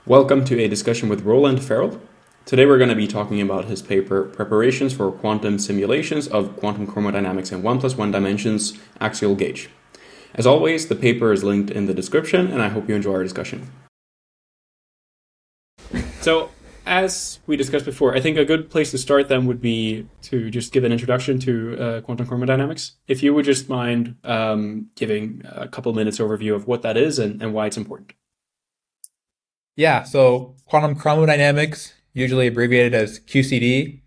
Welcome to a discussion with Roland Farrell. Today we're going to be talking about his paper, Preparations for Quantum Simulations of Quantum Chromodynamics in 1+1 Dimensions, Axial Gauge. As always, the paper is linked in the description, and I hope you enjoy our discussion. So, as we discussed before, I think a good place to start then would be to just give an introduction to quantum chromodynamics. If you would just mind giving a couple minutes overview of what that is and why it's important. Yeah, so quantum chromodynamics, usually abbreviated as QCD,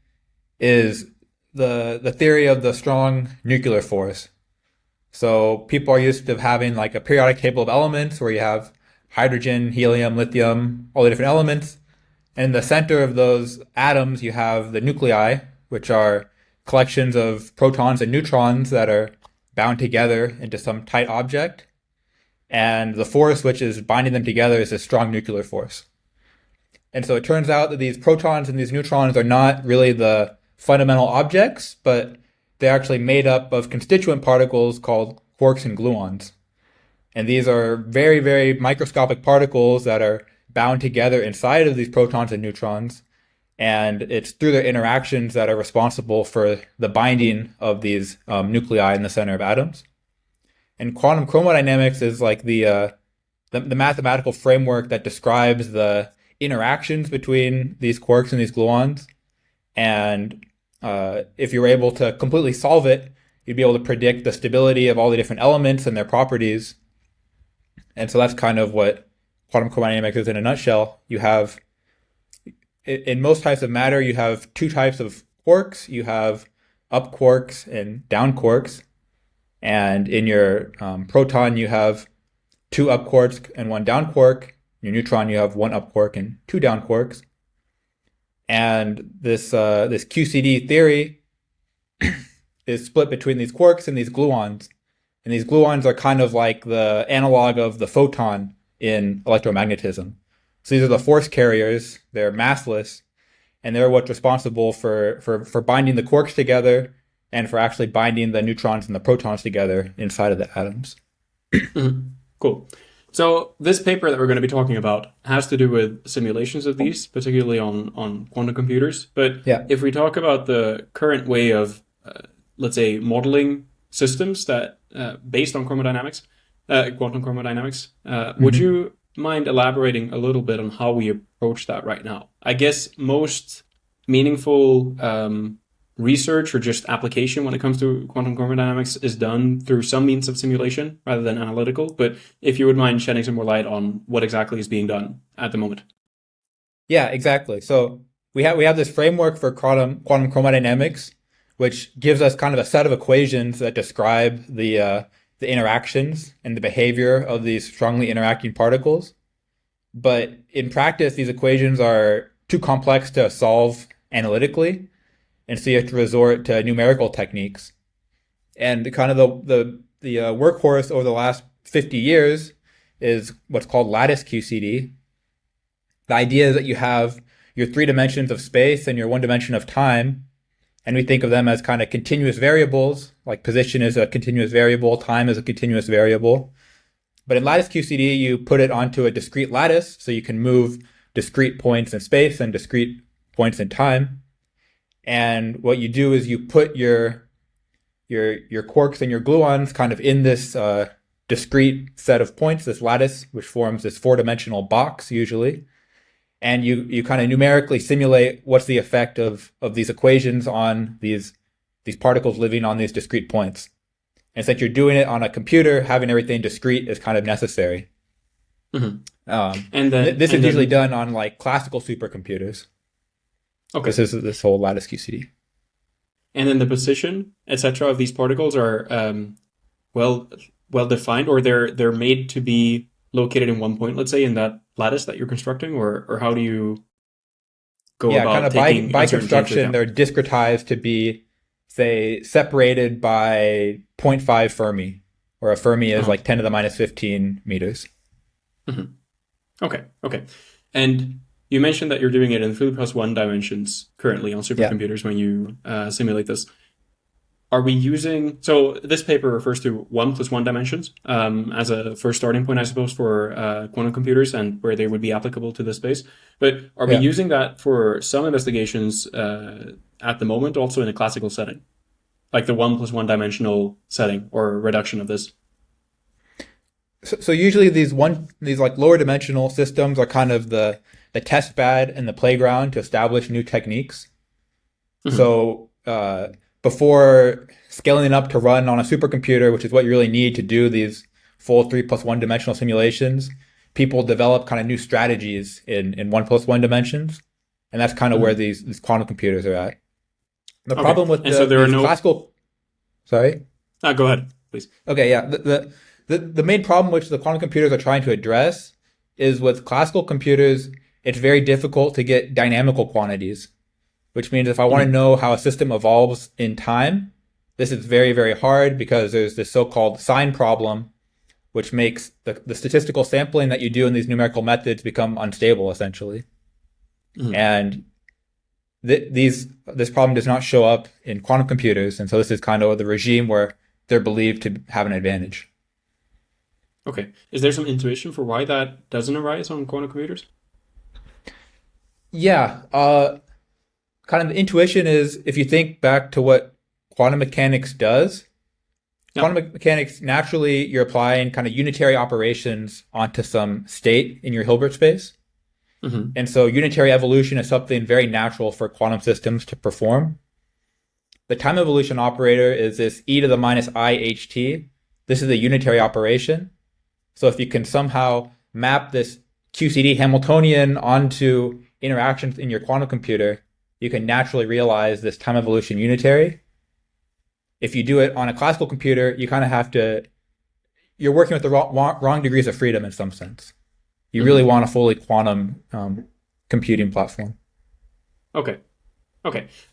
is the theory of the strong nuclear force. So people are used to having like a periodic table of elements where you have hydrogen, helium, lithium, all the different elements. And in the center of those atoms, you have the nuclei, which are collections of protons and neutrons that are bound together into some tight object. And the force which is binding them together is a strong nuclear force. And so it turns out that these protons and these neutrons are not really the fundamental objects, but they're actually made up of constituent particles called quarks and gluons. And these are very, very microscopic particles that are bound together inside of these protons and neutrons. And it's through their interactions that are responsible for the binding of these nuclei in the center of atoms. And quantum chromodynamics is like the mathematical framework that describes the interactions between these quarks and these gluons. And if you were able to completely solve it, you'd be able to predict the stability of all the different elements and their properties. And so that's kind of what quantum chromodynamics is in a nutshell. You have, in most types of matter, you have two types of quarks. You have up quarks and down quarks. And in your proton, you have two up quarks and one down quark. In your neutron, you have one up quark and two down quarks. And this QCD theory is split between these quarks and these gluons. And these gluons are kind of like the analog of the photon in electromagnetism. So these are the force carriers. They're massless, and they're what's responsible for binding the quarks together and for actually binding the neutrons and the protons together inside of the atoms. Cool. So this paper that we're going to be talking about has to do with simulations of these, particularly on quantum computers. But Yeah. if we talk about the current way of, let's say, modeling systems that based on chromodynamics, quantum chromodynamics, would you mind elaborating a little bit on how we approach that right now? I guess most meaningful research or just application when it comes to quantum chromodynamics is done through some means of simulation rather than analytical. But if you would mind shedding some more light on what exactly is being done at the moment. Yeah, exactly. So we have this framework for quantum chromodynamics, which gives us kind of a set of equations that describe the interactions and the behavior of these strongly interacting particles. But in practice, these equations are too complex to solve analytically. And so you have to resort to numerical techniques. And kind of the workhorse over the last 50 years is what's called lattice QCD. The idea is that you have your 3 dimensions of space and your 1 dimension of time. And we think of them as kind of continuous variables, like position is a continuous variable, time is a continuous variable. But in lattice QCD, you put it onto a discrete lattice, so you can move discrete points in space and discrete points in time. And what you do is you put your quarks and your gluons kind of in this discrete set of points, this lattice, which forms this 4-dimensional box usually. And you kind of numerically simulate what's the effect of these equations on these particles living on these discrete points. And since you're doing it on a computer, having everything discrete is kind of necessary. This is usually done on like classical supercomputers. Okay. This is this whole lattice QCD. And then the position, etc., of these particles are well defined, or they're made to be located in one point, let's say, in that lattice that you're constructing, or how do you go about taking by construction, they're discretized to be, say, separated by 0.5 Fermi, where a Fermi is like 10 to the minus 15 meters. Okay. And you mentioned that you're doing it in 3+1 dimensions currently on supercomputers when you simulate this. are we using, so this paper refers to 1+1 dimensions as a first starting point, I suppose, for quantum computers and where they would be applicable to this space. But are we Yeah. using that for some investigations at the moment also in a classical setting? Like the 1+1 dimensional setting or reduction of this? So usually these like lower dimensional systems are kind of the test bed and the playground to establish new techniques. Mm-hmm. So before scaling it up to run on a supercomputer, which is what you really need to do these full 3+1 dimensional simulations, people develop kind of new strategies in 1+1 dimensions, and that's kind of where these quantum computers are at. The problem with and so there are no classical. Sorry. Go ahead, please. Okay, yeah. The main problem which the quantum computers are trying to address is with classical computers, it's very difficult to get dynamical quantities, which means if I want to know how a system evolves in time, this is very, very hard because there's this so-called sign problem, which makes the statistical sampling that you do in these numerical methods become unstable, essentially. And this problem does not show up in quantum computers, and so this is kind of the regime where they're believed to have an advantage. Okay. Is there some intuition for why that doesn't arise on quantum computers? Yeah. Kind of the intuition is if you think back to what quantum mechanics does, quantum mechanics, naturally, you're applying kind of unitary operations onto some state in your Hilbert space. And so unitary evolution is something very natural for quantum systems to perform. The time evolution operator is this e to the minus I ht. This is a unitary operation. So if you can somehow map this QCD Hamiltonian onto interactions in your quantum computer, you can naturally realize this time evolution unitary. If you do it on a classical computer, you kind of have to, you're working with the wrong degrees of freedom in some sense. You really want a fully quantum computing platform. Okay.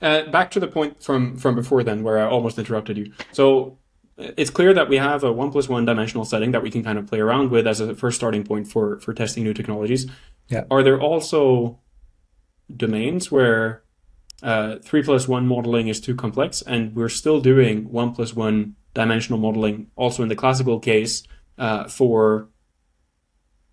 Back to the point from before then, where I almost interrupted you. So it's clear that we have a 1+1 dimensional setting that we can kind of play around with as a first starting point for testing new technologies. Yeah. Are there also domains where 3+1 modeling is too complex and we're still doing 1+1 dimensional modeling also in the classical case for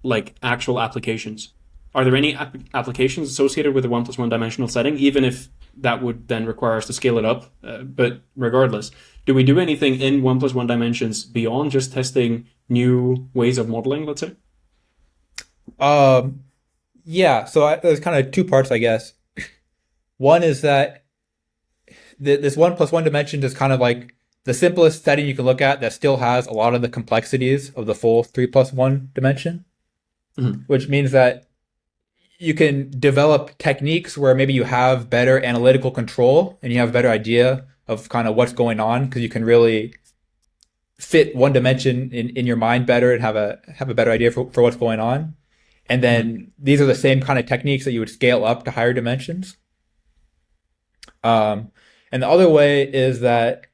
like actual applications? Are there any applications associated with a 1+1 dimensional setting, even if that would then require us to scale it up? But regardless, do we do anything in 1+1 dimensions beyond just testing new ways of modeling, let's say? Yeah, so there's kind of two parts, I guess. One is that this 1+1 dimension is kind of like the simplest setting you can look at that still has a lot of the complexities of the full 3+1 dimension, which means that you can develop techniques where maybe you have better analytical control and you have a better idea of kind of what's going on because you can really fit one dimension in your mind better and have a better idea for what's going on. And then these are the same kind of techniques that you would scale up to higher dimensions. And the other way is that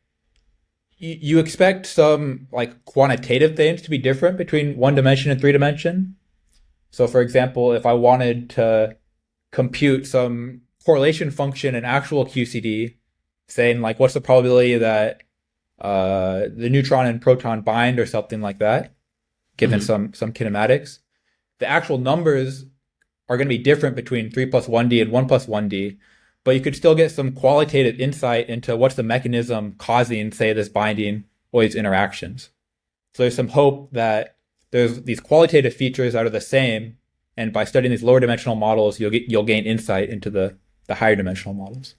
you expect some like quantitative things to be different between 1 dimension and 3 dimension. So for example, if I wanted to compute some correlation function in actual QCD, saying like what's the probability that the neutron and proton bind or something like that, given some kinematics, the actual numbers are going to be different between 3+1D and 1+1D, but you could still get some qualitative insight into what's the mechanism causing, say, this binding or these interactions. So there's some hope that there's these qualitative features that are the same, and by studying these lower dimensional models, you'll gain insight into the higher dimensional models.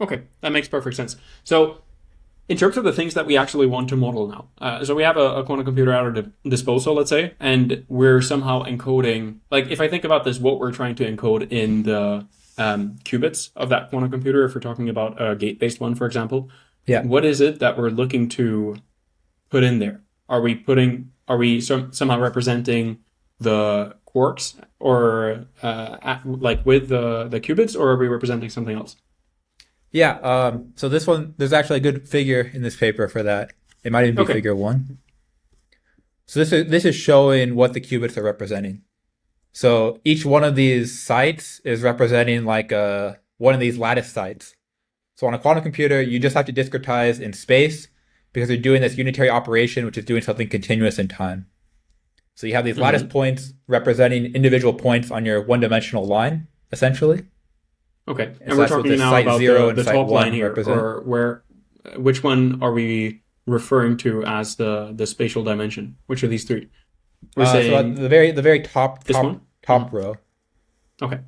Okay, that makes perfect sense. So in terms of the things that we actually want to model now, so we have a quantum computer at our disposal, let's say, and we're somehow encoding, like if I think about this, what we're trying to encode in the qubits of that quantum computer, if we're talking about a gate-based one, for example, what is it that we're looking to put in there? Are we somehow representing the quarks or like with the qubits, or are we representing something else? Yeah, so this one, there's actually a good figure in this paper for that. It might even be figure 1. So this is showing what the qubits are representing. So each one of these sites is representing like one of these lattice sites. So on a quantum computer, you just have to discretize in space because you're doing this unitary operation, which is doing something continuous in time. So you have these lattice points representing individual points on your one-dimensional line, essentially. Okay, and So we're that's what talking this now site about 0 and the site top 1 line here, represent. or which one are we referring to as the spatial dimension? Which of these three? We're So at saying the very top this one? row. Okay.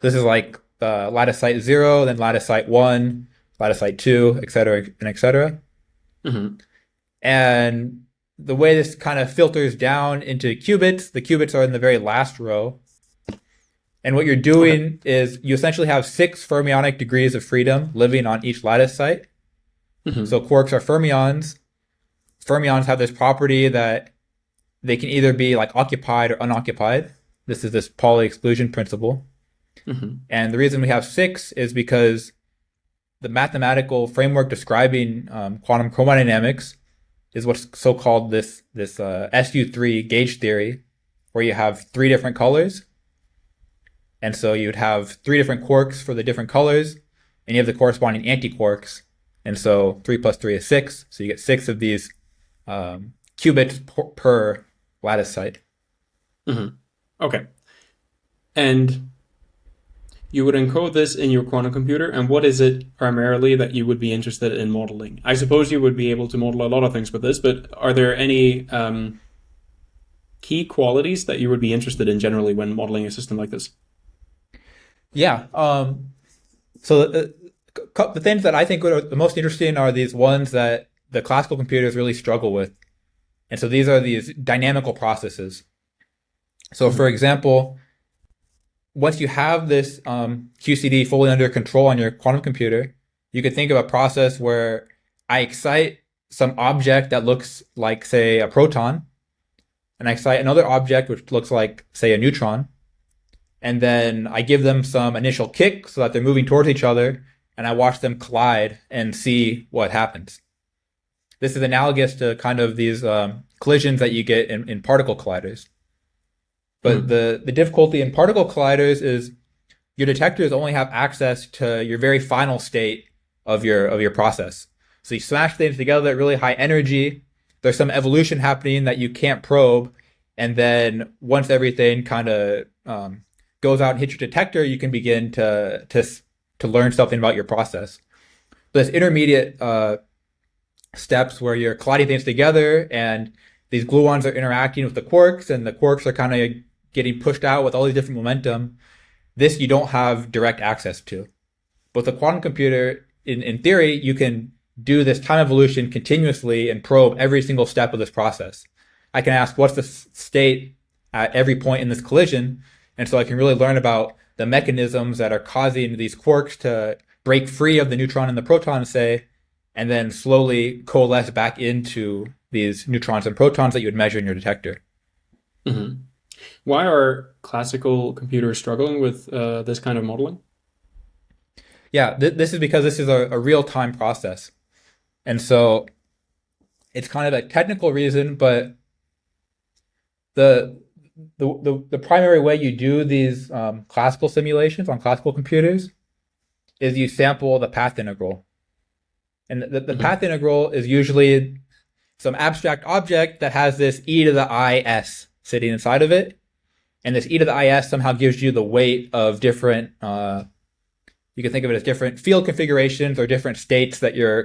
This is like lattice site 0, then lattice site 1, lattice site 2, et cetera, and et cetera. And the way this kind of filters down into qubits, the qubits are in the very last row. And what you're doing is you essentially have 6 fermionic degrees of freedom living on each lattice site. So quarks are fermions. Fermions have this property that they can either be like occupied or unoccupied. This is this Pauli exclusion principle. And the reason we have 6 is because the mathematical framework describing quantum chromodynamics is what's so-called this SU3 gauge theory, where you have 3 different colors. And so you'd have 3 different quarks for the different colors, and you have the corresponding antiquarks. And so 3 plus 3 is 6. So you get 6 of these qubits per lattice site. Okay. And you would encode this in your quantum computer, and what is it primarily that you would be interested in modeling? I suppose you would be able to model a lot of things with this, but are there any key qualities that you would be interested in generally when modeling a system like this? Yeah. So the things that I think are the most interesting are these ones that the classical computers really struggle with. And so these are these dynamical processes. So for example, once you have this QCD fully under control on your quantum computer, you could think of a process where I excite some object that looks like, say, a proton, and I excite another object which looks like, say, a neutron, and then I give them some initial kick so that they're moving towards each other, and I watch them collide and see what happens. This is analogous to kind of these collisions that you get in particle colliders. But the difficulty in particle colliders is your detectors only have access to your very final state of your process. So you smash things together at really high energy. There's some evolution happening that you can't probe. And then once everything kind of goes out and hits your detector, you can begin to learn something about your process. There's intermediate steps where you're colliding things together and these gluons are interacting with the quarks, and the quarks are kind of getting pushed out with all these different momentum. This you don't have direct access to. But with a quantum computer, in theory, you can do this time evolution continuously and probe every single step of this process. I can ask, what's the state at every point in this collision? And so I can really learn about the mechanisms that are causing these quarks to break free of the neutron and the proton, say, and then slowly coalesce back into these neutrons and protons that you would measure in your detector. Why are classical computers struggling with this kind of modeling? Yeah, this is because this is a real-time process. And so it's kind of a technical reason, but the primary way you do these classical simulations on classical computers is you sample the path integral. And the path integral is usually some abstract object that has this e to the is sitting inside of it. And this e to the is somehow gives you the weight of different, you can think of it as different field configurations or different states that your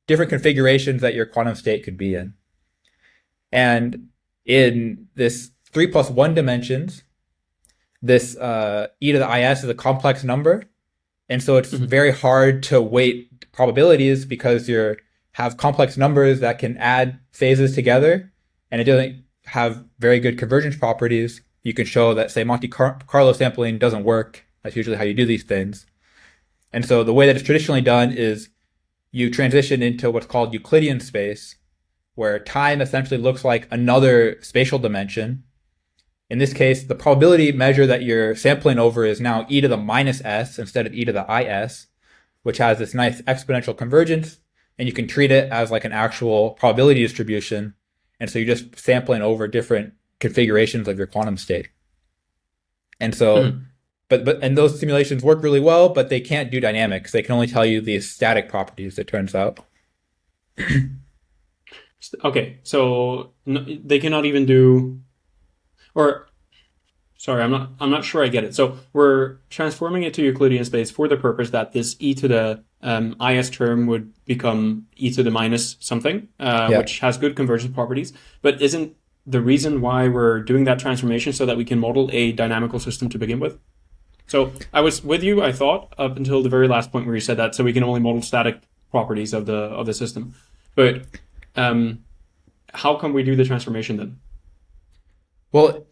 different configurations that your quantum state could be in. And in this 3 plus 1 dimensions, this e to the is is a complex number. And so it's very hard to weight probabilities because you have complex numbers that can add phases together, and it doesn't have very good convergence properties. You can show that, say, Monte Carlo sampling doesn't work. That's usually how you do these things. And so the way that it's traditionally done is you transition into what's called Euclidean space, where time essentially looks like another spatial dimension. In this case, the probability measure that you're sampling over is now e to the minus s instead of e to the is, which has this nice exponential convergence, and you can treat it as like an actual probability distribution. And so you're just sampling over different configurations of your quantum state. And so, and those simulations work really well, but they can't do dynamics. They can only tell you the static properties, it turns out. Okay, so they cannot even do, or sorry, I'm not sure I get it. So we're transforming it to Euclidean space for the purpose that this e to the is term would become e to the minus something, which has good convergence properties. But isn't the reason why we're doing that transformation so that we can model a dynamical system to begin with? So I was with you, I thought, up until the very last point where you said that, so we can only model static properties of the system. But how come we do the transformation then? Well,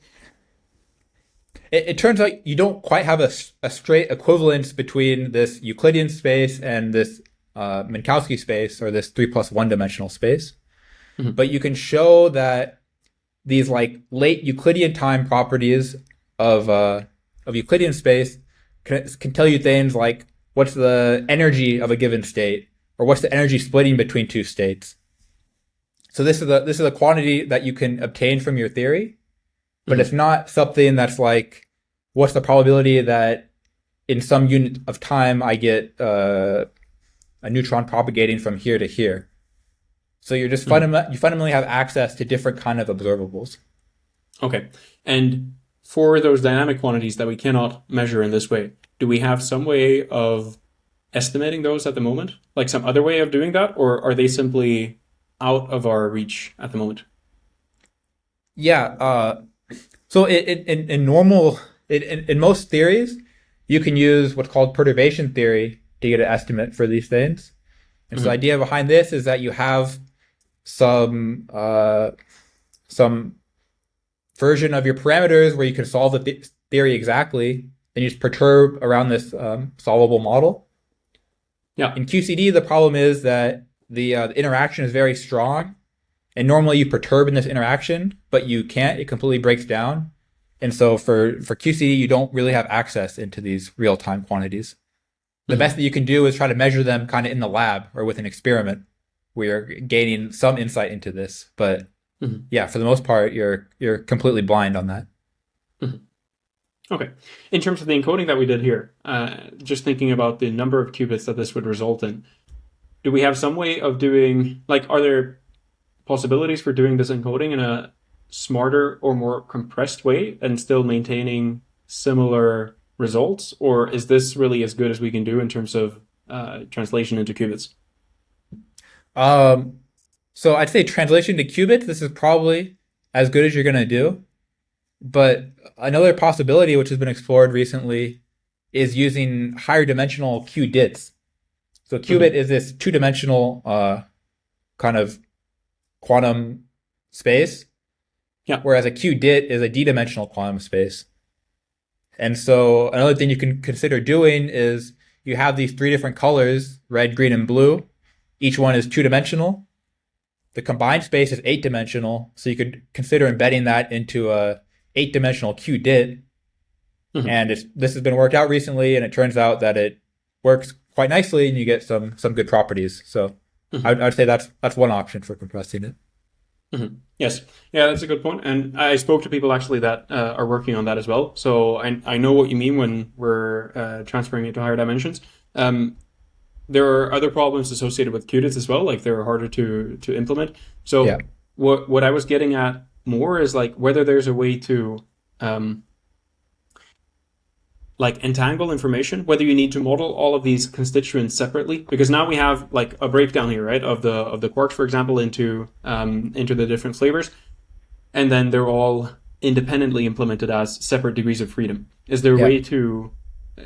it turns out you don't quite have a straight equivalence between this Euclidean space and this Minkowski space, or this 3+1 dimensional space. Mm-hmm. But you can show that these like late Euclidean time properties of Euclidean space can tell you things like what's the energy of a given state, or what's the energy splitting between two states. So this is a quantity that you can obtain from your theory. But it's not something that's like, what's the probability that in some unit of time I get a neutron propagating from here to here? So you're just you fundamentally have access to different kind of observables. Okay. And for those dynamic quantities that we cannot measure in this way, do we have some way of estimating those at the moment? Like some other way of doing that? Or are they simply out of our reach at the moment? Yeah. So in most theories, you can use what's called perturbation theory to get an estimate for these things. And so the idea behind this is that you have some version of your parameters where you can solve the theory exactly, and you just perturb around this solvable model. Yeah. In QCD, the problem is that the interaction is very strong. And normally you perturb in this interaction, but you can't. It completely breaks down. And so for QCD, you don't really have access into these real-time quantities. The best that you can do is try to measure them kind of in the lab or with an experiment where you're gaining some insight into this. But yeah, for the most part, you're completely blind on that. Okay. In terms of the encoding that we did here, just thinking about the number of qubits that this would result in, do we have some way of doing, like, are there possibilities for doing this encoding in a smarter or more compressed way and still maintaining similar results? Or is this really as good as we can do in terms of translation into qubits? So I'd say translation to qubits, this is probably as good as you're going to do. But another possibility which has been explored recently is using higher dimensional qubits. So qubit is this two-dimensional kind of quantum space, whereas a qubit is a d-dimensional quantum space. And so another thing you can consider doing is you have these three different colors, red, green, and blue. Each one is two-dimensional. The combined space is eight-dimensional, so you could consider embedding that into a eight-dimensional qubit. And this has been worked out recently, and it turns out that it works quite nicely, and you get some good properties. So I'd say that's one option for compressing it. Yes. Yeah, that's a good point. And I spoke to people actually that are working on that as well. So I know what you mean when we're transferring it to higher dimensions. There are other problems associated with qubits as well, like they're harder to implement. So what I was getting at more is like whether there's a way to like entangle information, whether you need to model all of these constituents separately, because now we have like a breakdown here, right, of the quarks, for example, into the different flavors, and then they're all independently implemented as separate degrees of freedom. Is there a way to?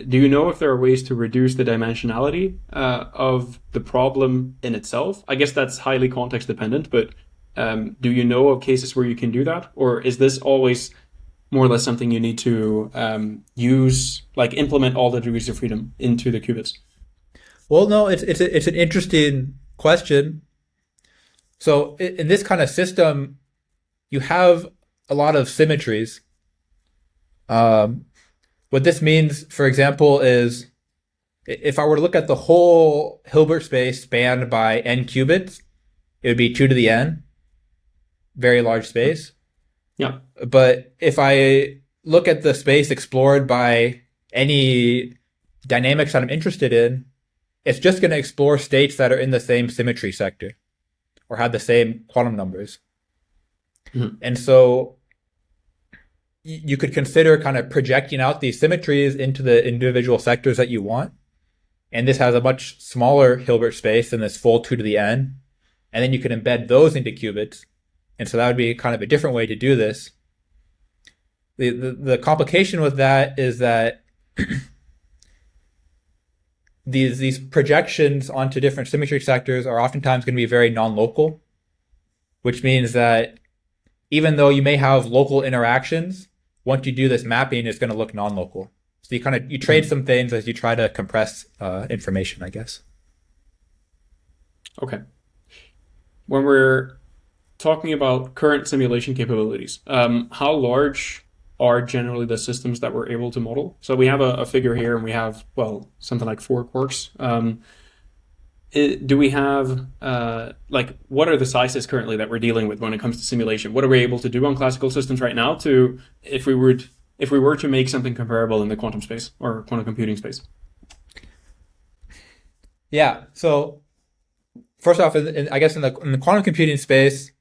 Do you know if there are ways to reduce the dimensionality of the problem in itself? I guess that's highly context dependent, but do you know of cases where you can do that, or is this always more or less something you need to use, like implement all the degrees of freedom into the qubits? Well, no, it's an interesting question. So in this kind of system, you have a lot of symmetries. What this means, for example, is if I were to look at the whole Hilbert space spanned by n qubits, it would be 2 to the n, very large space. Yeah. But if I look at the space explored by any dynamics that I'm interested in, it's just going to explore states that are in the same symmetry sector or have the same quantum numbers. Mhm. And so you could consider kind of projecting out these symmetries into the individual sectors that you want. And this has a much smaller Hilbert space than this full 2 to the n. And then you can embed those into qubits. And so that would be kind of a different way to do this. The complication with that is that these projections onto different symmetry sectors are oftentimes going to be very non-local, which means that even though you may have local interactions, once you do this mapping, it's going to look non-local. So you trade some things as you try to compress information, I guess. Okay. When we're talking about current simulation capabilities, how large are generally the systems that we're able to model? So we have a figure here, and we have, well, something like 4 quarks. Do we have, what are the sizes currently that we're dealing with when it comes to simulation? What are we able to do on classical systems right now to, if we were to make something comparable in the quantum space or quantum computing space? Yeah. So first off, I guess in the quantum computing space,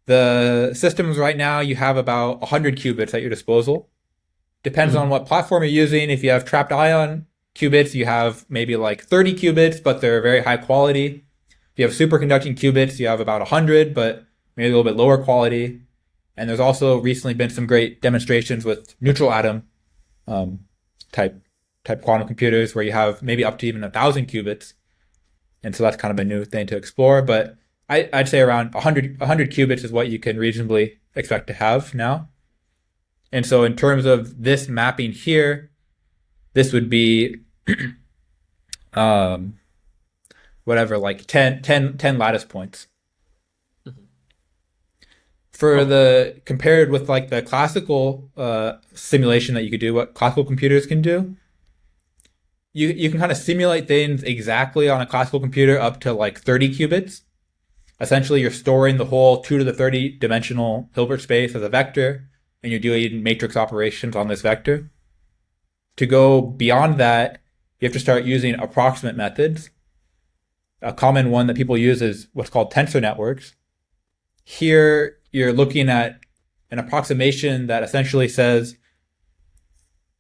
the systems right now, you have about 100 qubits at your disposal. Depends on what platform you're using. If you have trapped ion qubits, you have maybe like 30 qubits, but they're very high quality. If you have superconducting qubits, you have about 100, but maybe a little bit lower quality. And there's also recently been some great demonstrations with neutral atom type quantum computers where you have maybe up to even 1,000 qubits. And so that's kind of a new thing to explore. But I'd say around 100 qubits is what you can reasonably expect to have now. And so in terms of this mapping here, this would be like 10 lattice points. For the compared with like the classical simulation that you could do, what classical computers can do, you can kind of simulate things exactly on a classical computer up to like 30 qubits. Essentially, you're storing the whole 2 to the 30 dimensional Hilbert space as a vector, and you're doing matrix operations on this vector. To go beyond that, you have to start using approximate methods. A common one that people use is what's called tensor networks. Here, you're looking at an approximation that essentially says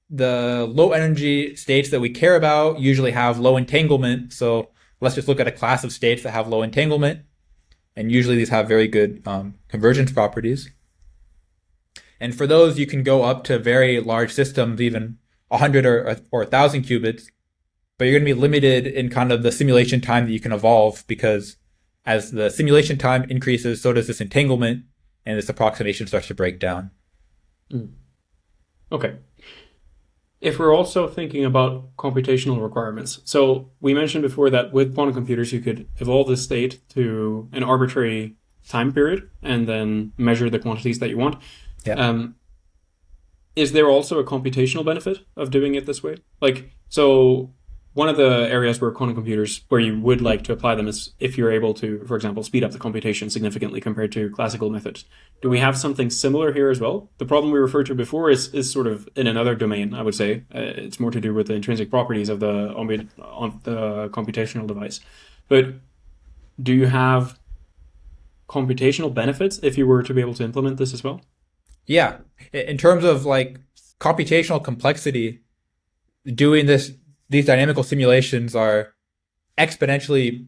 the low energy states that we care about usually have low entanglement. So let's just look at a class of states that have low entanglement. And usually these have very good convergence properties. And for those, you can go up to very large systems, even 100 or 1,000 qubits. But you're going to be limited in kind of the simulation time that you can evolve, because as the simulation time increases, so does this entanglement, and this approximation starts to break down. Okay. If we're also thinking about computational requirements, so we mentioned before that with quantum computers, you could evolve the state to an arbitrary time period and then measure the quantities that you want. Yeah. Is there also a computational benefit of doing it this way? So one of the areas where quantum computers, where you would like to apply them is if you're able to, for example, speed up the computation significantly compared to classical methods. Do we have something similar here as well? The problem we referred to before is sort of in another domain, I would say. It's more to do with the intrinsic properties of the computational device. But do you have computational benefits if you were to be able to implement this as well? Yeah. In terms of like computational complexity, doing these dynamical simulations are exponentially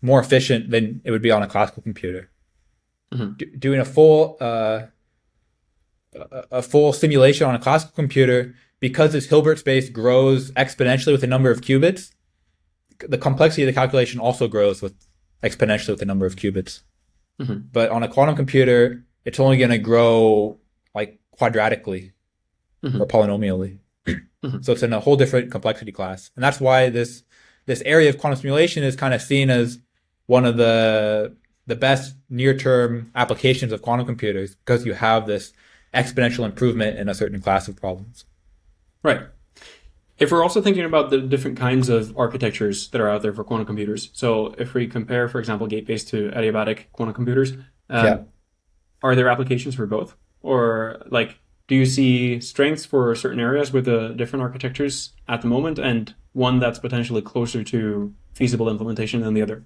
more efficient than it would be on a classical computer. Doing a full simulation on a classical computer, because this Hilbert space grows exponentially with the number of qubits, the complexity of the calculation also grows exponentially with the number of qubits. But on a quantum computer, it's only going to grow like quadratically or polynomially. So it's in a whole different complexity class. And that's why this area of quantum simulation is kind of seen as one of the best near-term applications of quantum computers, because you have this exponential improvement in a certain class of problems. Right. If we're also thinking about the different kinds of architectures that are out there for quantum computers, so if we compare, for example, gate-based to adiabatic quantum computers, are there applications for both? Or like do you see strengths for certain areas with the different architectures at the moment, and one that's potentially closer to feasible implementation than the other?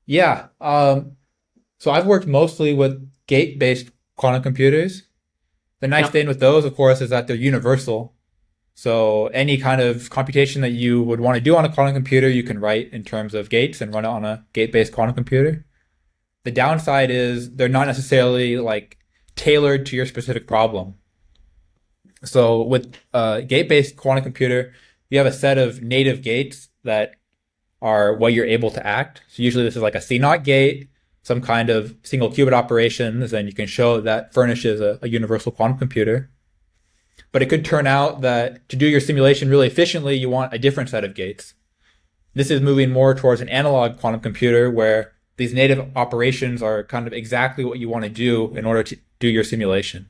Yeah. So I've worked mostly with gate-based quantum computers. The nice Yeah. thing with those, of course, is that they're universal. So any kind of computation that you would want to do on a quantum computer, you can write in terms of gates and run it on a gate-based quantum computer. The downside is they're not necessarily like tailored to your specific problem. So with a gate-based quantum computer, you have a set of native gates that are what you're able to act. So usually this is like a C0 gate, some kind of single qubit operations, and you can show that furnishes a universal quantum computer. But it could turn out that to do your simulation really efficiently, you want a different set of gates. This is moving more towards an analog quantum computer where these native operations are kind of exactly what you want to do in order to do your simulation.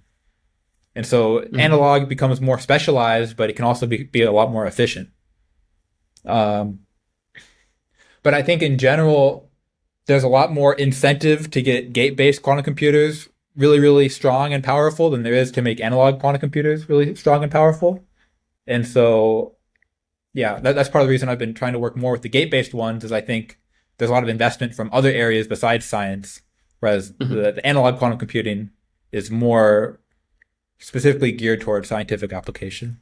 And so analog becomes more specialized, but it can also be a lot more efficient. But I think in general, there's a lot more incentive to get gate-based quantum computers really, really strong and powerful than there is to make analog quantum computers really strong and powerful. And so, yeah, that's part of the reason I've been trying to work more with the gate-based ones, is I think there's a lot of investment from other areas besides science, whereas the analog quantum computing is more specifically geared towards scientific application.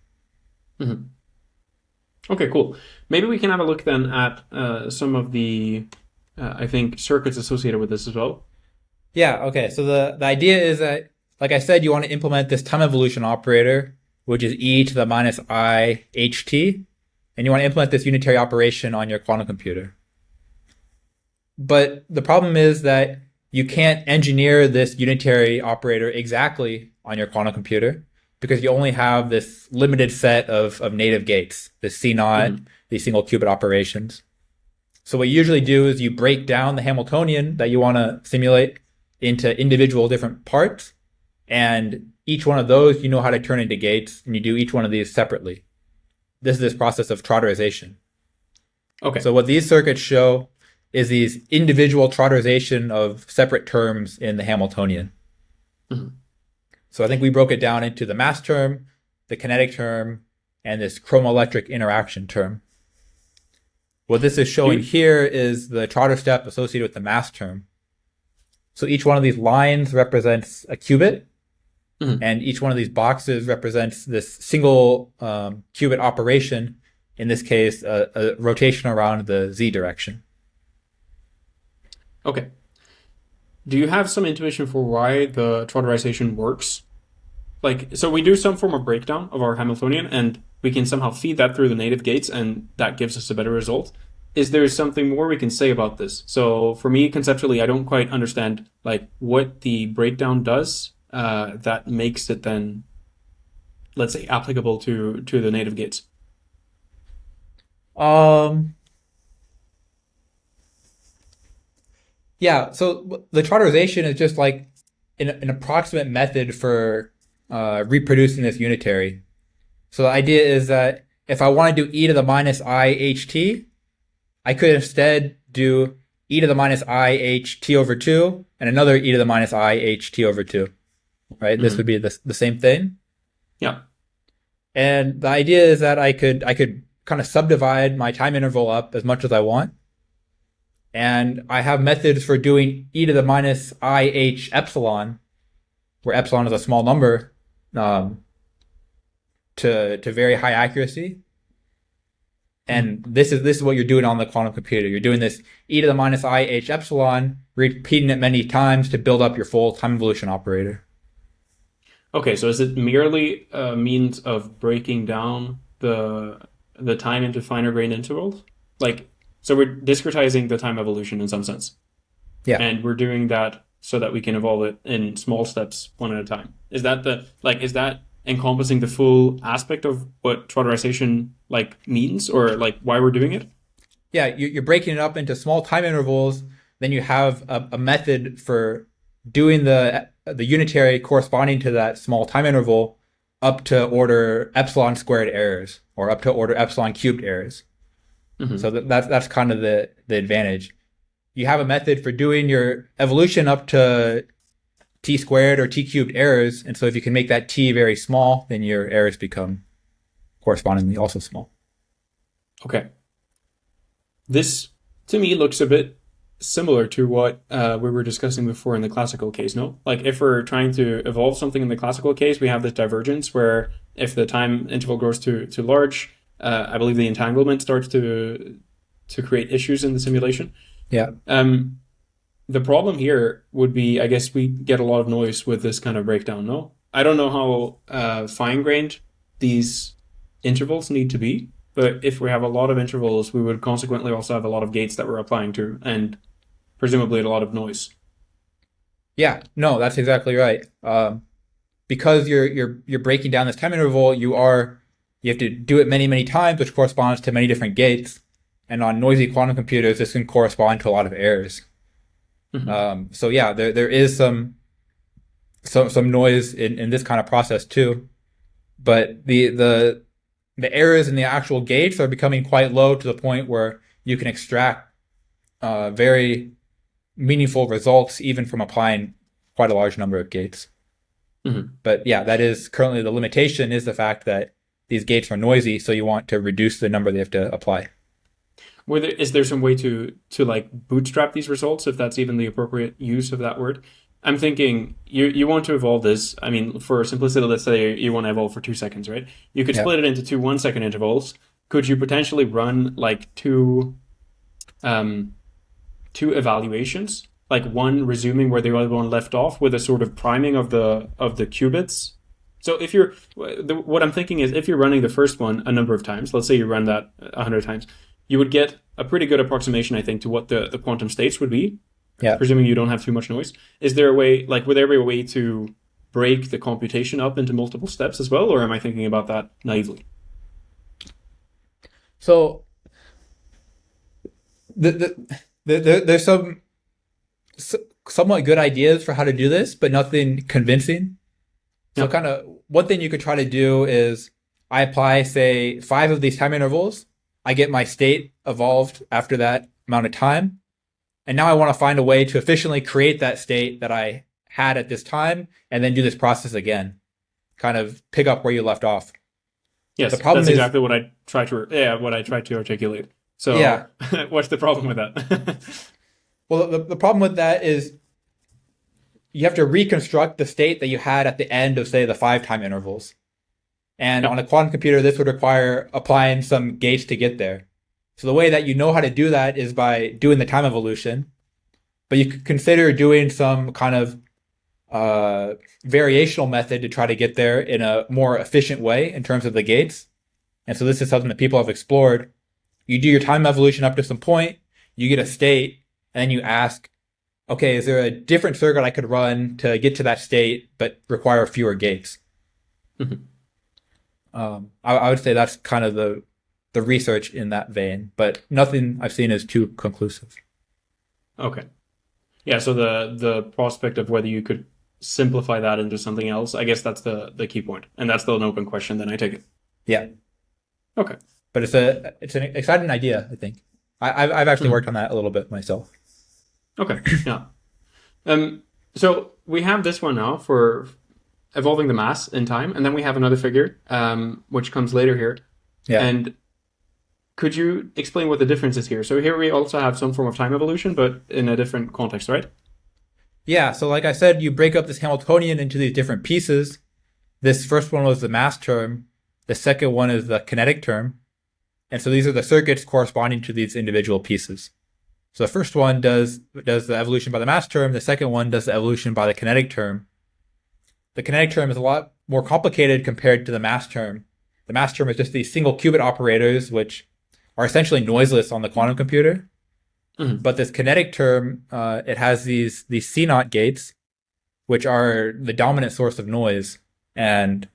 Okay, cool. Maybe we can have a look then at some of the, I think, circuits associated with this as well. Yeah, okay. So the idea is that, like I said, you want to implement this time evolution operator, which is e to the minus I ht, and you want to implement this unitary operation on your quantum computer. But the problem is that you can't engineer this unitary operator exactly on your quantum computer because you only have this limited set of native gates, the C0, these single qubit operations. So what you usually do is you break down the Hamiltonian that you want to simulate into individual different parts, and each one of those you know how to turn into gates, and you do each one of these separately. This is this process of Trotterization. Okay. So what these circuits show is these individual Trotterization of separate terms in the Hamiltonian. So I think we broke it down into the mass term, the kinetic term, and this chromoelectric interaction term. What this is showing here is the Trotter step associated with the mass term. So each one of these lines represents a qubit, and each one of these boxes represents this single qubit operation, in this case, a rotation around the z direction. Okay. Do you have some intuition for why the Trotterization works? Like, so we do some form of breakdown of our Hamiltonian, and we can somehow feed that through the native gates, and that gives us a better result. Is there something more we can say about this? So for me, conceptually, I don't quite understand like what the breakdown does that makes it then, let's say, applicable to the native gates. Yeah, so the Trotterization is just like an approximate method for reproducing this unitary. So the idea is that if I want to do e to the minus I ht, I could instead do e to the minus I ht over 2 and another e to the minus I ht over 2. Right? This would be the same thing. Yeah. And the idea is that I could kind of subdivide my time interval up as much as I want. And I have methods for doing e to the minus I h epsilon, where epsilon is a small number, to very high accuracy. And this is what you're doing on the quantum computer. You're doing this e to the minus I h epsilon, repeating it many times to build up your full time evolution operator. Okay, so is it merely a means of breaking down the time into finer grained intervals? Like, so we're discretizing the time evolution in some sense. Yeah. And we're doing that so that we can evolve it in small steps one at a time. Is that encompassing the full aspect of what Trotterization means, or why we're doing it? Yeah, you're breaking it up into small time intervals. Then you have a method for doing the unitary corresponding to that small time interval up to order epsilon squared errors, or up to order epsilon cubed errors. So that's kind of the advantage. You have a method for doing your evolution up to t squared or t cubed errors. And so if you can make that t very small, then your errors become correspondingly also small. Okay. This, to me, looks a bit similar to what we were discussing before in the classical case, no? Like if we're trying to evolve something in the classical case, we have this divergence where if the time interval grows too large, I believe the entanglement starts to create issues in the simulation. Yeah. The problem here would be, I guess we get a lot of noise with this kind of breakdown, no? I don't know how fine-grained these intervals need to be, but if we have a lot of intervals, we would consequently also have a lot of gates that we're applying to, and presumably a lot of noise. Yeah, no, that's exactly right. Because you're breaking down this time interval, you have to do it many, many times, which corresponds to many different gates. And on noisy quantum computers, this can correspond to a lot of errors. Mm-hmm. So yeah, there is some noise in this kind of process too. But the errors in the actual gates are becoming quite low to the point where you can extract very meaningful results even from applying quite a large number of gates. Mm-hmm. But yeah, that is currently the limitation, is the fact that these gates are noisy, so you want to reduce the number they have to apply. Is there some way to like bootstrap these results, if that's even the appropriate use of that word? I'm thinking you want to evolve this. I mean, for simplicity, let's say you want to evolve for 2 seconds, right? You could split it into two 1 second intervals. Could you potentially run like two evaluations, like one resuming where the other one left off, with a sort of priming of the qubits? So if what I'm thinking is, if you're running the first one a number of times, let's say you run that 100 times, you would get a pretty good approximation, I think, to what the quantum states would be, presuming you don't have too much noise. Is there a way, like, would there be a way to break the computation up into multiple steps as well, or am I thinking about that naively? So there's some somewhat good ideas for how to do this, but nothing convincing. So kind of one thing you could try to do is, I apply, say, 5 of these time intervals. I get my state evolved after that amount of time. And now I want to find a way to efficiently create that state that I had at this time, and then do this process again. Kind of pick up where you left off. Yes, the problem that's exactly what I tried to articulate. So yeah. What's the problem with that? Well, the problem with that is you have to reconstruct the state that you had at the end of, say, the 5 time intervals. And on a quantum computer, this would require applying some gates to get there. So the way that you know how to do that is by doing the time evolution. But you could consider doing some kind of variational method to try to get there in a more efficient way in terms of the gates. And so this is something that people have explored. You do your time evolution up to some point, you get a state, and then you ask, okay, is there a different circuit I could run to get to that state but require fewer gates? Mm-hmm. I would say that's kind of the research in that vein, but nothing I've seen is too conclusive. Okay. Yeah, so the prospect of whether you could simplify that into something else, I guess that's the key point. And that's still an open question, then I take it. Yeah. Okay. But it's an exciting idea, I think. I've actually worked on that a little bit myself. Okay, yeah. So we have this one now for evolving the mass in time, and then we have another figure, which comes later here. Yeah. And could you explain what the difference is here? So here we also have some form of time evolution, but in a different context, right? Yeah, so like I said, you break up this Hamiltonian into these different pieces. This first one was the mass term. The second one is the kinetic term. And so these are the circuits corresponding to these individual pieces. So the first one does the evolution by the mass term. The second one does the evolution by the kinetic term. The kinetic term is a lot more complicated compared to the mass term. The mass term is just these single qubit operators, which are essentially noiseless on the quantum computer. Mm-hmm. But this kinetic term, it has these C0 gates, which are the dominant source of noise. And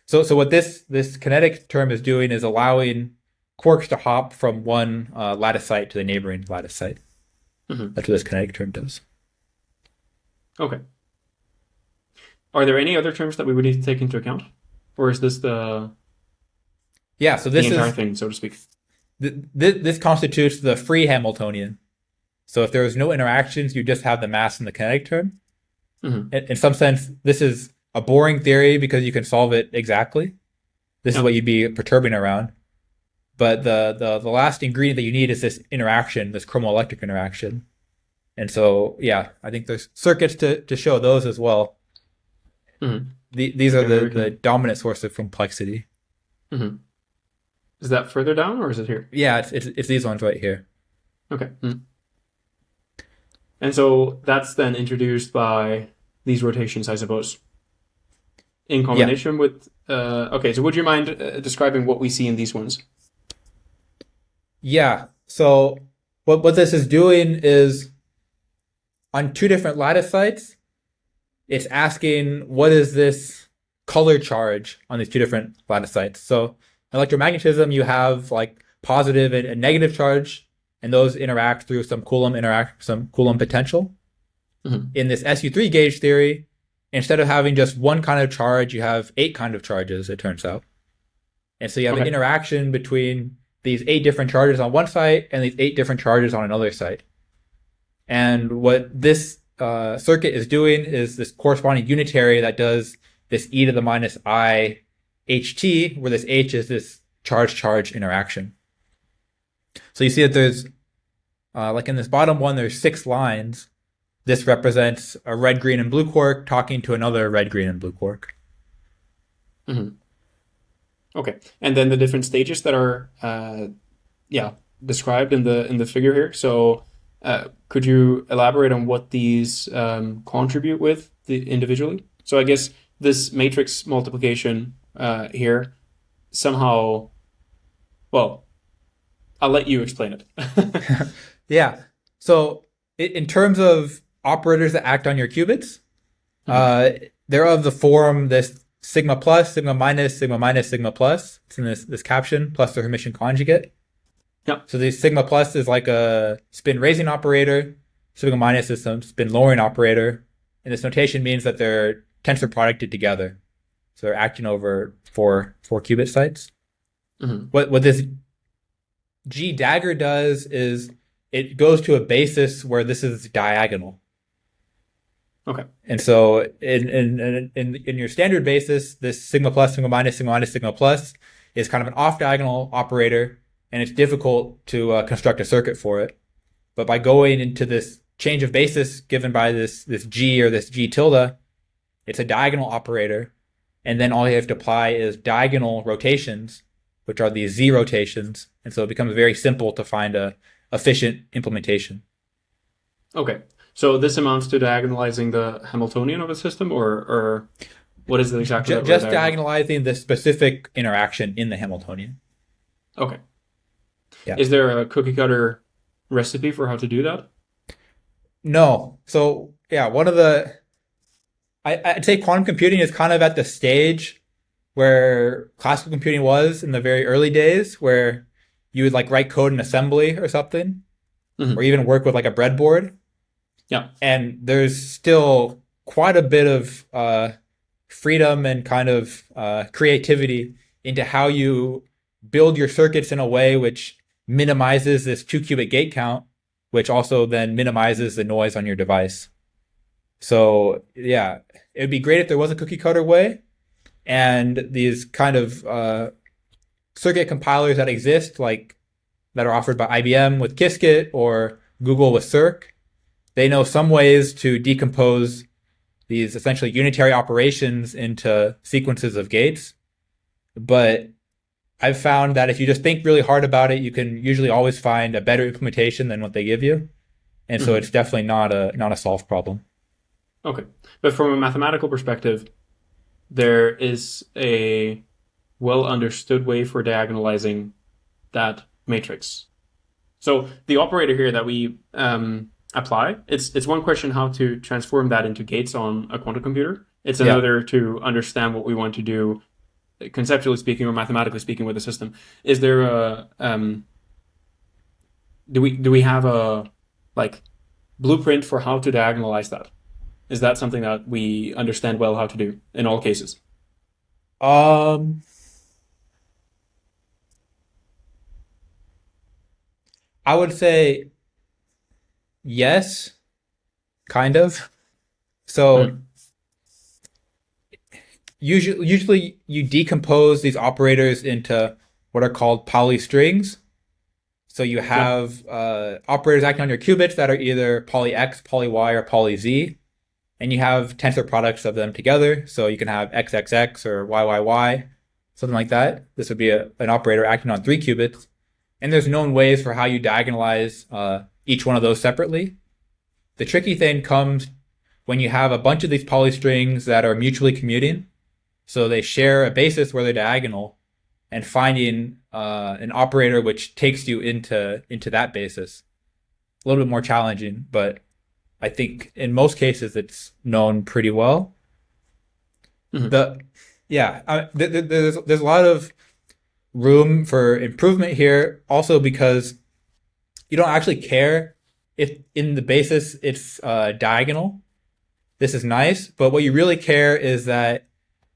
So what this kinetic term is doing is allowing quarks to hop from one lattice site to the neighboring lattice site. Mm-hmm. That's what this kinetic term does. Okay. Are there any other terms that we would need to take into account? Or is this the entire thing, so to speak? This constitutes the free Hamiltonian. So if there was no interactions, you just have the mass in the kinetic term. Mm-hmm. In some sense, this is a boring theory because you can solve it exactly. This is Yeah. what you'd be perturbing around. But the last ingredient that you need is this interaction, this chromoelectric interaction. And so, yeah, I think there's circuits to show those as well. Mm-hmm. These are Okay, very the cool. dominant source of complexity. Mm-hmm. Is that further down or is it here? Yeah, it's these ones right here. Okay. Mm. And so that's then introduced by these rotations, I suppose, in Yeah, combination with. Okay, so would you mind describing what we see in these ones? yeah. So what this is doing is on two different lattice sites, it's asking what is this color charge on these two different lattice sites. So electromagnetism, you have like positive and negative charge, and those interact through some Coulomb potential. Mm-hmm. In this SU3 gauge theory, instead of having just one kind of charge, you have 8 kind of charges, it turns out. And so you have an Okay. interaction between these 8 different charges on one site and these 8 different charges on another site. And what this circuit is doing is this corresponding unitary that does this e to the minus I ht, where this h is this charge-charge interaction. So you see that there's, like in this bottom one, there's 6 lines. This represents a red, green, and blue quark talking to another red, green, and blue quark. Mm-hmm. Okay, and then the different stages that are, described in the figure here. So, could you elaborate on what these contribute with individually? So, I guess this matrix multiplication here somehow. Well, I'll let you explain it. Yeah. So in terms of operators that act on your qubits, Mhm. they're of the form this sigma plus, sigma minus, sigma minus, sigma plus. It's in this caption, plus the Hermitian conjugate. Yeah. So the sigma plus is like a spin raising operator. Sigma minus is some spin lowering operator. And this notation means that they're tensor producted together. So they're acting over four qubit sites. Mm-hmm. What this G dagger does is it goes to a basis where this is diagonal. Okay. And so in your standard basis, this sigma plus, sigma minus, sigma minus, sigma plus is kind of an off diagonal operator, and it's difficult to construct a circuit for it. But by going into this change of basis given by this G or this G tilde, it's a diagonal operator. And then all you have to apply is diagonal rotations, which are these Z rotations. And so it becomes very simple to find a efficient implementation. Okay. So this amounts to diagonalizing the Hamiltonian of a system, or what is it exactly that we're Just diagonal? diagonalizing the specific interaction in the Hamiltonian. Okay. Yeah. Is there a cookie cutter recipe for how to do that? No. So yeah, I'd say quantum computing is kind of at the stage where classical computing was in the very early days, where you would like write code in assembly or something, Mm-hmm. or even work with like a breadboard. Yeah. And there's still quite a bit of freedom and kind of creativity into how you build your circuits in a way which minimizes this 2-qubit gate count, which also then minimizes the noise on your device. So yeah, it would be great if there was a cookie cutter way, and these kind of circuit compilers that exist, like that are offered by IBM with Qiskit or Google with Circ, they know some ways to decompose these essentially unitary operations into sequences of gates. But I've found that if you just think really hard about it, you can usually always find a better implementation than what they give you. And so Mm-hmm. it's definitely not a solved problem. Okay. But from a mathematical perspective, there is a well understood way for diagonalizing that matrix. So the operator here that we apply, it's one question how to transform that into gates on a quantum computer. It's Yeah. another to understand what we want to do, conceptually speaking or mathematically speaking, with the system. Is there a do we have a like blueprint for how to diagonalize that? Is that something that we understand well how to do in all cases? Um, I would say Yes, kind of. So Hmm. usually you decompose these operators into what are called polystrings. So you Yeah. have operators acting on your qubits that are either poly X, poly Y, or poly Z, and you have tensor products of them together. So you can have XXX or YYY, something like that. This would be an operator acting on 3 qubits. And there's known ways for how you diagonalize each one of those separately. The tricky thing comes when you have a bunch of these polystrings that are mutually commuting. So they share a basis where they're diagonal, and finding an operator which takes you into that basis. A little bit more challenging, but I think in most cases it's known pretty well. Hmm. The yeah, there's a lot of room for improvement here. Also because you don't actually care if in the basis it's diagonal. This is nice, but what you really care is that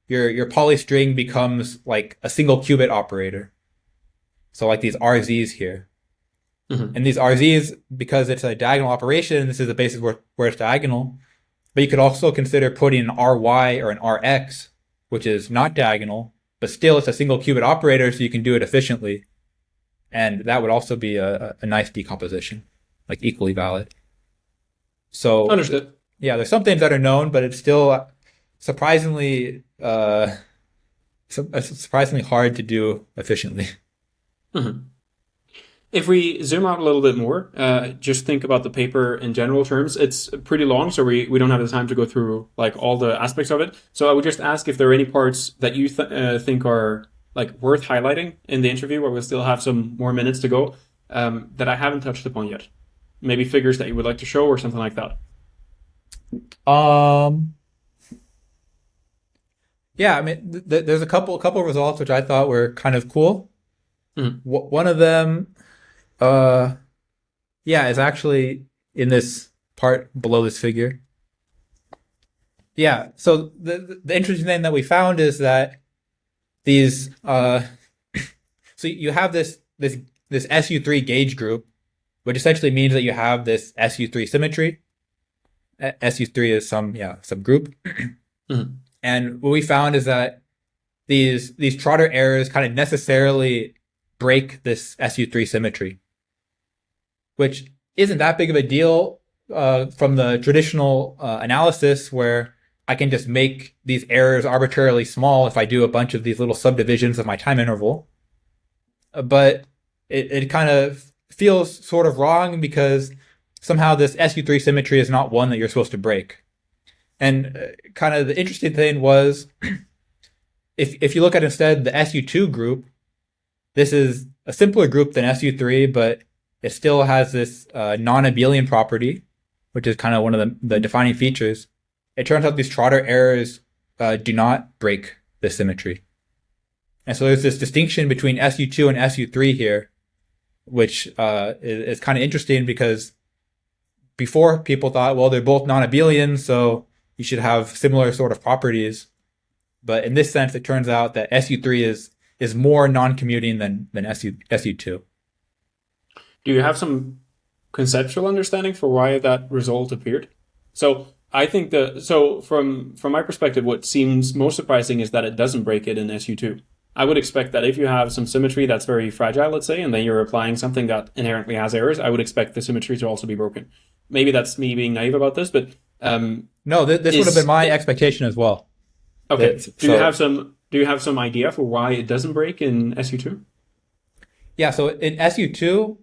your polystring becomes like a single qubit operator. So like these RZs here. Hmm. And these RZs, because it's a diagonal operation, this is the basis where it's diagonal. But you could also consider putting an RY or an RX, which is not diagonal, but still it's a single qubit operator, so you can do it efficiently. And that would also be a nice decomposition, like equally valid. So Understood. yeah, there's some things that are known, but it's still surprisingly surprisingly hard to do efficiently. Hmm. If we zoom out a little bit more, just think about the paper in general terms. It's pretty long, so we don't have the time to go through like all the aspects of it. So I would just ask if there are any parts that you think are like worth highlighting in the interview, where we'll still have some more minutes to go, that I haven't touched upon yet. Maybe figures that you would like to show or something like that. Um, yeah, I mean, there's a couple results which I thought were kind of cool. Mhm. One of them, uh, yeah, is actually in this part below this figure. Yeah, so the interesting thing that we found is that these, so you have this SU3 gauge group, which essentially means that you have this SU3 symmetry. SU3 is some group, Mhm. and what we found is that these Trotter errors kind of necessarily break this SU3 symmetry, which isn't that big of a deal from the traditional analysis where I can just make these errors arbitrarily small if I do a bunch of these little subdivisions of my time interval. But it kind of feels sort of wrong because somehow this SU3 symmetry is not one that you're supposed to break. And kind of the interesting thing was if you look at instead the SU2 group, this is a simpler group than SU3, but it still has this non-abelian property, which is kind of one of the defining features. It turns out these Trotter errors do not break this symmetry. And so there's this distinction between SU2 and SU3 here, which is kind of interesting because before people thought, well, they're both non-abelian, so you should have similar sort of properties. But in this sense, it turns out that SU3 is more non-commuting than SU2. Do you have some conceptual understanding for why that result appeared? So I think from my perspective, what seems most surprising is that it doesn't break it in SU2. I would expect that if you have some symmetry that's very fragile, let's say, and then you're applying something that inherently has errors, I would expect the symmetry to also be broken. Maybe that's me being naive about this, but No, this would have been is my it expectation as well. okay? So Do you have some idea for why it doesn't break in SU2? yeah, so in SU2,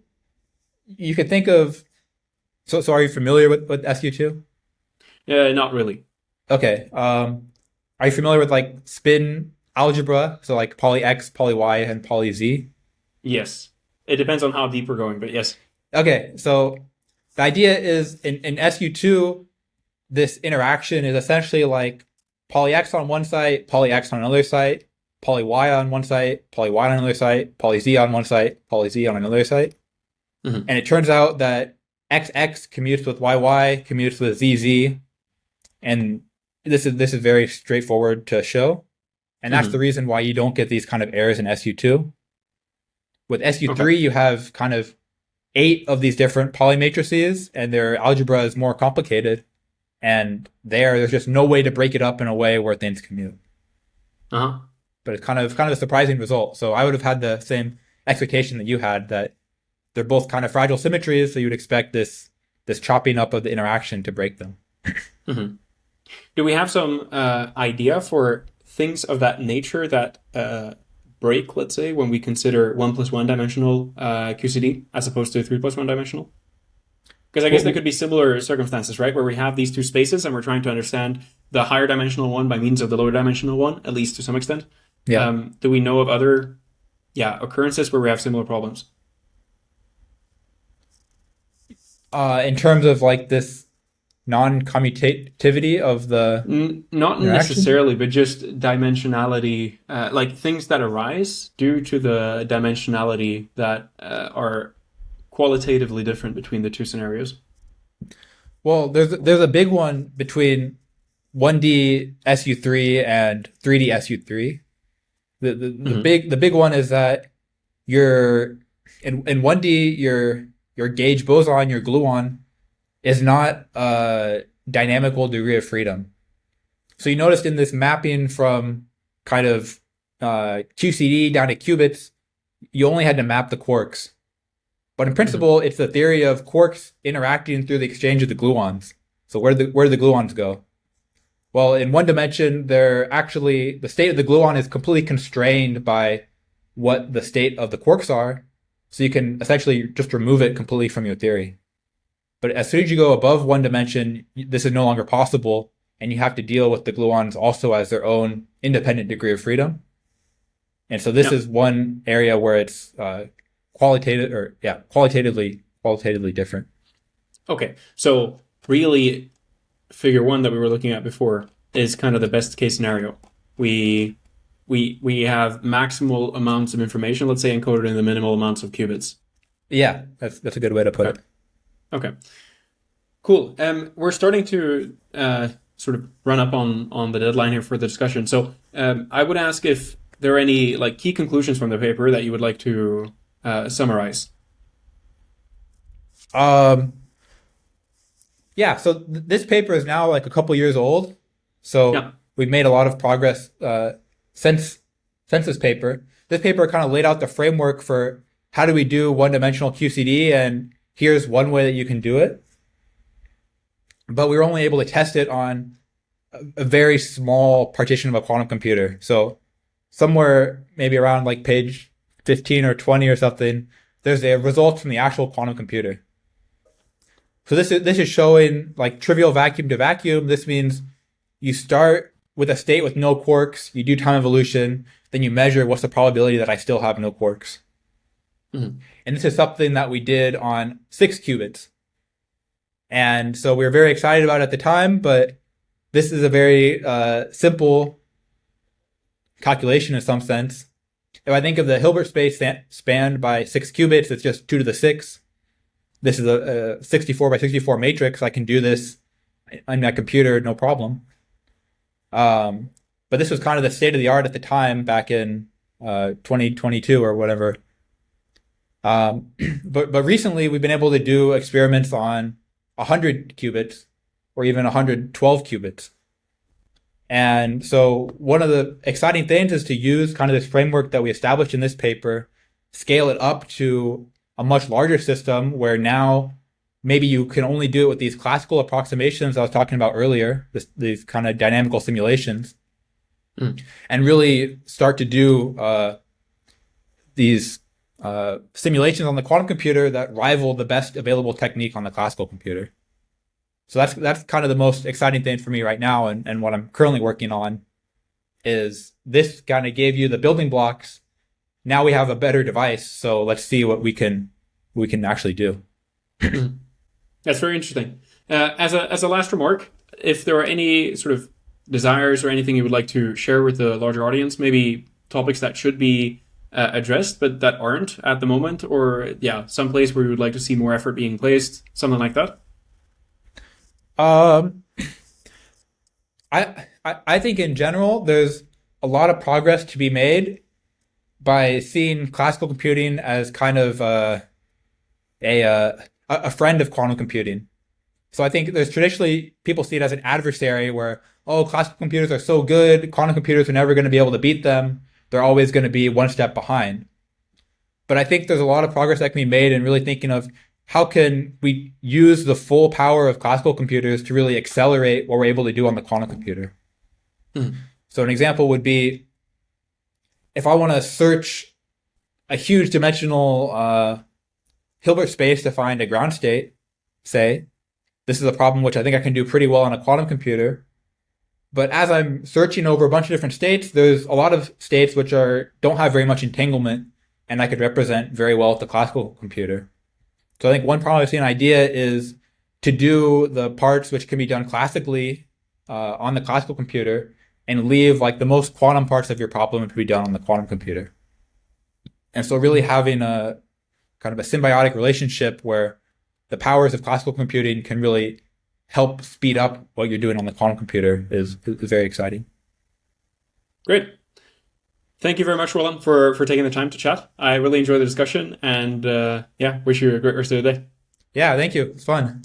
you could think of. So are you familiar with SU2? Yeah, not really. Okay. Are you familiar with like spin algebra? So like poly X, poly Y, and poly Z? Yes, it depends on how deep we're going, but yes. Okay, so the idea is in SU2, this interaction is essentially like poly X on one site, poly X on another site, poly Y on one site, poly Y on another site, poly Z on one site, poly Z on another site. Mhm. And it turns out that XX commutes with YY, commutes with ZZ, and this is very straightforward to show. And that's the Mhm. reason why you don't get these kind of errors in SU2. With Okay. SU3, you have kind of 8 of these different polymatrices, and their algebra is more complicated. And there's just no way to break it up in a way where things commute. Uh-huh. But it's kind of a surprising result. So I would have had the same expectation that you had, that they're both kind of fragile symmetries, so you'd expect this chopping up of the interaction to break them. Mm-hmm. Do we have some idea for things of that nature that break, let's say, when we consider 1 plus 1 dimensional QCD as opposed to 3 plus 1 dimensional? Because I guess there could be similar circumstances, right, where we have these two spaces and we're trying to understand the higher dimensional one by means of the lower dimensional one, at least to some extent. Yeah. Do we know of other occurrences where we have similar problems? In terms of like this non-commutativity of the Not necessarily, but just dimensionality, like things that arise due to the dimensionality that are qualitatively different between the two scenarios. Well, there's a big one between 1D SU3 and 3D SU3. The big one is that in 1D your gauge boson, your gluon, is not a dynamical degree of freedom. So you noticed in this mapping from kind of QCD down to qubits, you only had to map the quarks. But in principle, it's the theory of quarks interacting through the exchange of the gluons. So where do the gluons go? Well, in one dimension, the state of the gluon is completely constrained by what the state of the quarks are. So you can essentially just remove it completely from your theory. But as soon as you go above one dimension, this is no longer possible, and you have to deal with the gluons also as their own independent degree of freedom. And so this is one area where it's qualitatively different. Okay, so really, figure 1 that we were looking at before is kind of the best case scenario. We have maximal amounts of information, let's say, encoded in the minimal amounts of qubits. Yeah, that's a good way to put it. Okay, cool. We're starting to sort of run up on the deadline here for the discussion. So I would ask if there are any like key conclusions from the paper that you would like to summarize. Yeah, so this paper is now like a couple years old. So we've made a lot of progress since this paper. This paper kind of laid out the framework for how do we do one-dimensional QCD, and here's one way that you can do it. But we were only able to test it on a very small partition of a quantum computer. So somewhere maybe around like page 15 or 20 or something, there's a result from the actual quantum computer. So this is showing like trivial vacuum to vacuum. This means you start with a state with no quarks, you do time evolution, then you measure what's the probability that I still have no quarks. Mm-hmm. And this is something that we did on 6 qubits. And so we were very excited about it at the time, but this is a very simple calculation in some sense. If I think of the Hilbert space spanned by 6 qubits, it's just 2 to the 6. This is a 64 by 64 matrix. I can do this on my computer, no problem. But this was kind of the state of the art at the time back in 2022 or whatever. But recently we've been able to do experiments on 100 qubits or even 112 qubits. And so one of the exciting things is to use kind of this framework that we established in this paper, scale it up to a much larger system where now maybe you can only do it with these classical approximations I was talking about earlier, these kind of dynamical simulations, and really start to do these simulations on the quantum computer that rival the best available technique on the classical computer. So that's kind of the most exciting thing for me right now, and what I'm currently working on is this kind of gave you the building blocks. Now we have a better device, so let's see what we can actually do. That's very interesting. As a last remark, if there are any sort of desires or anything you would like to share with the larger audience, maybe topics that should be addressed but that aren't at the moment, or some place where you would like to see more effort being placed, something like that. I think in general there's a lot of progress to be made by seeing classical computing as kind of a friend of quantum computing. So I think there's traditionally people see it as an adversary where, oh, classical computers are so good, quantum computers are never going to be able to beat them. They're always going to be one step behind. But I think there's a lot of progress that can be made in really thinking of how can we use the full power of classical computers to really accelerate what we're able to do on the quantum computer. Mm. So an example would be if I want to search a huge dimensional Hilbert space to find a ground state, say, this is a problem which I think I can do pretty well on a quantum computer. But as I'm searching over a bunch of different states, there's a lot of states which don't have very much entanglement, and I could represent very well with the classical computer. So I think one promising idea is to do the parts which can be done classically on the classical computer and leave like the most quantum parts of your problem to be done on the quantum computer. And so really having a kind of a symbiotic relationship where the powers of classical computing can really help speed up what you're doing on the quantum computer is very exciting. Great. Thank you very much, Roland, for taking the time to chat. I really enjoyed the discussion and wish you a great rest of the day. Yeah, thank you. It's fun.